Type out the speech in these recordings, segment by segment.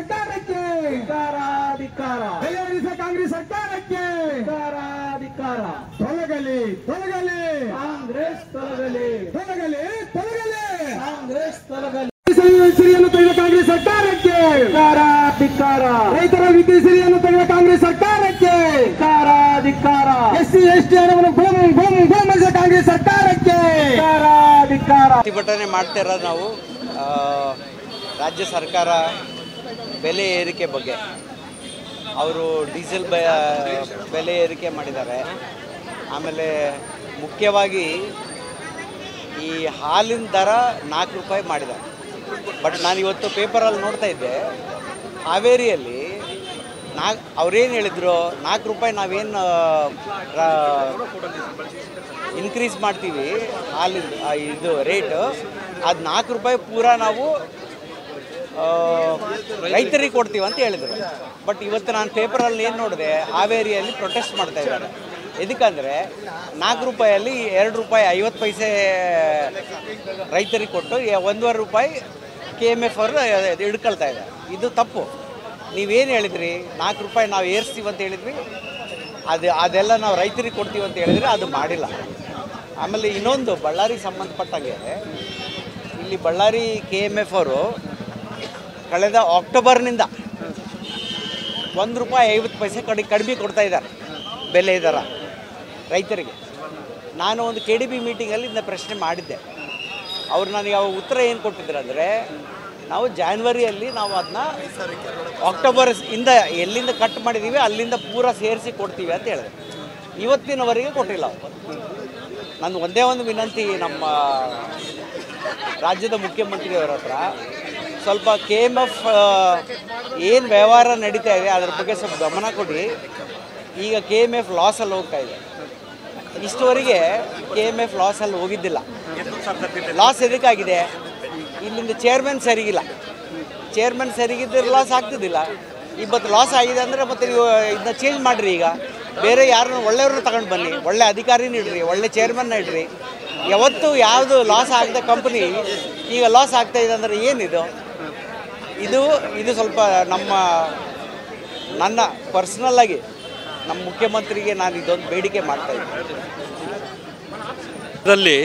ಸರ್ಕಾರಕ್ಕೆ ಧಿಕ್ಕಾರ ಬೆಲೆ ಏರಿಸಿದ ಕಾಂಗ್ರೆಸ್ ಸರ್ಕಾರಕ್ಕೆ ಧಿಕ್ಕಾರ ತೊಲಗಲಿ ತೊಲಗಲಿ ಕಾಂಗ್ರೆಸ್ ತೊಲಗಲಿ ತೊಲಗಲಿ ತೊಲಗಲಿ ಕಾಂಗ್ರೆಸ್ ತೊಲಗಲಿ ಸಿರಿಯನ್ನು ತೆಗೆದ ಕಾಂಗ್ರೆಸ್ ಸರ್ಕಾರಕ್ಕೆ ಧಿಕ್ಕಾರ ರೈತರ ವಿದ್ಯುತ್ ಸಿರಿಯನ್ನು ತೆಗೆದ ಕಾಂಗ್ರೆಸ್ ಸರ್ಕಾರಕ್ಕೆ ಧಿಕ್ಕಾರ ಎಸ್ಸಿ ಎಸ್ಟಿ ಹಣವನ್ನು ಗುಣಮಡಿಸಿದ ಕಾಂಗ್ರೆಸ್ ಸರ್ಕಾರಕ್ಕೆ ಧಿಕ್ಕಾರ ಪ್ರತಿಭಟನೆ ಮಾಡ್ತಾ ಇರೋದು ನಾವು ರಾಜ್ಯ ಸರ್ಕಾರ ಬೆಲೆ ಏರಿಕೆ ಬಗ್ಗೆ ಅವರು ಡೀಸೆಲ್ ಬೆಲೆ ಏರಿಕೆ ಮಾಡಿದ್ದಾರೆ. ಆಮೇಲೆ ಮುಖ್ಯವಾಗಿ ಈ ಹಾಲಿನ ದರ 4 ರೂಪಾಯಿ ಮಾಡಿದ್ದಾರೆ. ಬಟ್ ನಾನು ಇವತ್ತು ಪೇಪರಲ್ಲಿ ನೋಡ್ತಾ ಇದ್ದೆ, ಹಾವೇರಿಯಲ್ಲಿ ಅವ್ರೇನು ಹೇಳಿದ್ರು, 4 ರೂಪಾಯಿ ನಾವೇನು ಇನ್ಕ್ರೀಸ್ ಮಾಡ್ತೀವಿ ಹಾಲಿನ ಇದು ರೇಟು, ಅದು 4 ರೂಪಾಯಿ ಪೂರಾ ನಾವು ರೈತರಿಗೆ ಕೊಡ್ತೀವಿ ಅಂತ ಹೇಳಿದರು. ಬಟ್ ಇವತ್ತು ನಾನು ಪೇಪರಲ್ಲಿ ಏನು ನೋಡಿದೆ, ಹಾವೇರಿಯಲ್ಲಿ ಪ್ರೊಟೆಸ್ಟ್ ಮಾಡ್ತಾ ಇದ್ದಾರೆ. ಎದಕ್ಕಂದರೆ 4 ರೂಪಾಯಲ್ಲಿ 2 ರೂಪಾಯಿ 50 ಪೈಸೆ ರೈತರಿಗೆ ಕೊಟ್ಟು 1.5 ರೂಪಾಯಿ KMF ಅವರು ಹಿಡ್ಕೊಳ್ತಾ ಇದ್ದಾರೆ. ಇದು ತಪ್ಪು. ನೀವೇನು ಹೇಳಿದ್ರಿ, 4 ರೂಪಾಯಿ ನಾವು ಏರಿಸ್ತೀವಿ ಅಂತ ಹೇಳಿದ್ವಿ, ಅದೆಲ್ಲ ನಾವು ರೈತರಿಗೆ ಕೊಡ್ತೀವಿ ಅಂತ ಹೇಳಿದರೆ ಅದು ಮಾಡಿಲ್ಲ. ಆಮೇಲೆ ಇನ್ನೊಂದು ಬಳ್ಳಾರಿಗೆ ಸಂಬಂಧಪಟ್ಟಾಗೆ, ಇಲ್ಲಿ ಬಳ್ಳಾರಿ KMF ಅವರು ಕಳೆದ ಅಕ್ಟೋಬರ್ನಿಂದ 1 ರೂಪಾಯಿ 50 ಪೈಸೆ ಕಡಿಮೆ ಕೊಡ್ತಾ ಇದ್ದಾರೆ ಬೆಲೆ ದರ ರೈತರಿಗೆ. ನಾನು ಒಂದು KDB ಮೀಟಿಂಗಲ್ಲಿ ಇದನ್ನ ಪ್ರಶ್ನೆ ಮಾಡಿದ್ದೆ. ಅವ್ರು ನನಗೆ ಅವಾಗ ಉತ್ತರ ಏನು ಕೊಟ್ಟಿದ್ರು ಅಂದರೆ, ನಾವು ಜಾನ್ವರಿಯಲ್ಲಿ ನಾವು ಅದನ್ನ ಅಕ್ಟೋಬರ್ ಇಂದ ಎಲ್ಲಿಂದ ಕಟ್ ಮಾಡಿದ್ದೀವಿ ಅಲ್ಲಿಂದ ಪೂರ ಸೇರಿಸಿ ಕೊಡ್ತೀವಿ ಅಂತ ಹೇಳಿದೆ. ಇವತ್ತಿನವರೆಗೆ ಕೊಟ್ಟಿಲ್ಲ ಅವರು. ನಂದು ಒಂದೇ ಒಂದು ವಿನಂತಿ ನಮ್ಮ ರಾಜ್ಯದ ಮುಖ್ಯಮಂತ್ರಿಯವರ ಹತ್ರ, ಸ್ವಲ್ಪ KMF ಏನು ವ್ಯವಹಾರ ನಡೀತಾ ಇದೆ ಅದ್ರ ಬಗ್ಗೆ ಸ್ವಲ್ಪ ಗಮನ ಕೊಡಿ. ಈಗ KMF ಲಾಸಲ್ಲಿ ಹೋಗ್ತಾ ಇದೆ. ಇಷ್ಟುವರೆಗೆ KMF ಲಾಸಲ್ಲಿ ಹೋಗಿದ್ದಿಲ್ಲ. ಲಾಸ್ ಎದಕ್ಕಾಗಿದೆ? ಇಲ್ಲಿಂದ ಚೇರ್ಮನ್ ಸರಿಗಿಲ್ಲ. ಚೇರ್ಮನ್ ಸರಿಗಿದ್ದರೆ ಲಾಸ್ ಆಗ್ತಿದ್ದಿಲ್ಲ. ಇವತ್ತು ಲಾಸ್ ಆಗಿದೆ ಅಂದರೆ ಮತ್ತೆ ನೀವು ಇದನ್ನ ಚೇಂಜ್ ಮಾಡಿರಿ. ಈಗ ಬೇರೆ ಯಾರನ್ನ ಒಳ್ಳೆಯವ್ರನ್ನ ತಗೊಂಡು ಬನ್ನಿ, ಒಳ್ಳೆ ಅಧಿಕಾರಿನ ಇಡ್ರಿ, ಒಳ್ಳೆ ಚೇರ್ಮನ್ನ ಇಡ್ರಿ. ಯಾವತ್ತು ಯಾವುದು ಲಾಸ್ ಆಗದ ಕಂಪ್ನಿ ಈಗ ಲಾಸ್ ಆಗ್ತಾ ಇದೆ ಅಂದರೆ ಏನಿದು? ಇದು ಸ್ವಲ್ಪ ನನ್ನ ಪರ್ಸ್ನಲ್ಲಾಗಿ ನಮ್ಮ ಮುಖ್ಯಮಂತ್ರಿಗೆ ನಾನು ಇದೊಂದು ಬೇಡಿಕೆ ಮಾಡ್ತಾಯಿದ್ದೀನಿ. ಇದರಲ್ಲಿ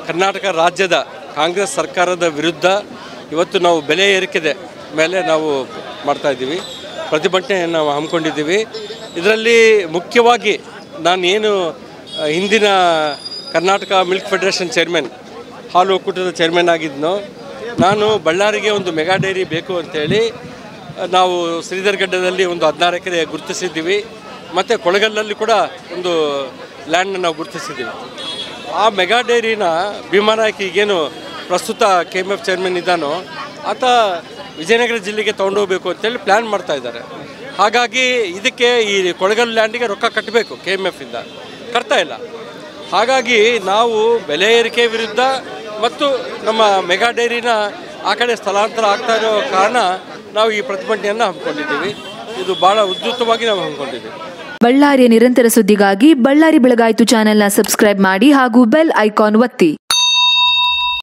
ಕರ್ನಾಟಕ ರಾಜ್ಯದ ಕಾಂಗ್ರೆಸ್ ಸರ್ಕಾರದ ವಿರುದ್ಧ ಇವತ್ತು ನಾವು ಬೆಲೆ ಏರಿಕೆ ಮೇಲೆ ನಾವು ಮಾಡ್ತಾಯಿದ್ದೀವಿ, ಪ್ರತಿಭಟನೆ ನಾವು ಹಮ್ಮಿಕೊಂಡಿದ್ದೀವಿ. ಇದರಲ್ಲಿ ಮುಖ್ಯವಾಗಿ ನಾನು ಏನು ಹಿಂದಿನ ಕರ್ನಾಟಕ ಮಿಲ್ಕ್ ಫೆಡರೇಷನ್ ಚೇರ್ಮನ್, ಹಾಲು ಒಕ್ಕೂಟದ ಚೇರ್ಮನ್ ಆಗಿದ್ದನೋ, ನಾನು ಬಳ್ಳಾರಿಗೆ ಒಂದು ಮೆಗಾ ಡೈರಿ ಬೇಕು ಅಂತೇಳಿ ನಾವು ಶ್ರೀಧರ್ಗಡ್ಡದಲ್ಲಿ ಒಂದು 16 ಎಕರೆ ಗುರುತಿಸಿದ್ದೀವಿ. ಮತ್ತು ಕೊಳಗಲ್ಲಲ್ಲಿ ಕೂಡ ಒಂದು ಲ್ಯಾಂಡನ್ನ ನಾವು ಗುರುತಿಸಿದ್ದೀವಿ. ಆ ಮೆಗಾ ಡೈರಿನ ಭೀಮಾನಾಯ್ಕ ಈಗೇನು ಪ್ರಸ್ತುತ KMF ಚೇರ್ಮನ್ ಇದ್ದಾನೋ ಆತ ವಿಜಯನಗರ ಜಿಲ್ಲೆಗೆ ತೊಗೊಂಡೋಗ್ಬೇಕು ಅಂತೇಳಿ ಪ್ಲ್ಯಾನ್ ಮಾಡ್ತಾ ಇದ್ದಾರೆ. ಹಾಗಾಗಿ ಇದಕ್ಕೆ ಈ ಕೊಳಗಲ್ ಲ್ಯಾಂಡಿಗೆ ರೊಕ್ಕ ಕಟ್ಟಬೇಕು, KMFಯಿಂದ ಕಟ್ತಾ ಇಲ್ಲ. ಹಾಗಾಗಿ ನಾವು ಬೆಲೆ ಏರಿಕೆ ವಿರುದ್ಧ ಮತ್ತು ನಮ್ಮ ಮೆಗಾ ಡೈರಿನ ಆ ಕಡೆ ಸ್ಥಳಾಂತರ ಆಗ್ತಾ ಇರೋ ಕಾರಣ ನಾವು ಈ ಪ್ರತಿಭಟನೆಯನ್ನು ಹಮ್ಮಿಕೊಂಡಿದ್ದೀವಿ. ಇದು ಭಾಳ ಉದ್ಯುಕ್ತವಾಗಿ ನಾವು ಹಮ್ಮಿಕೊಂಡಿದ್ದೀವಿ. ಬಳ್ಳಾರಿಯ ನಿರಂತರ ಸುದ್ದಿಗಾಗಿ ಬಳ್ಳಾರಿ ಬೆಳಗಾಯಿತು ಚಾನೆಲ್ನ ಸಬ್ಸ್ಕ್ರೈಬ್ ಮಾಡಿ ಹಾಗೂ ಬೆಲ್ ಐಕಾನ್ ಒತ್ತಿ.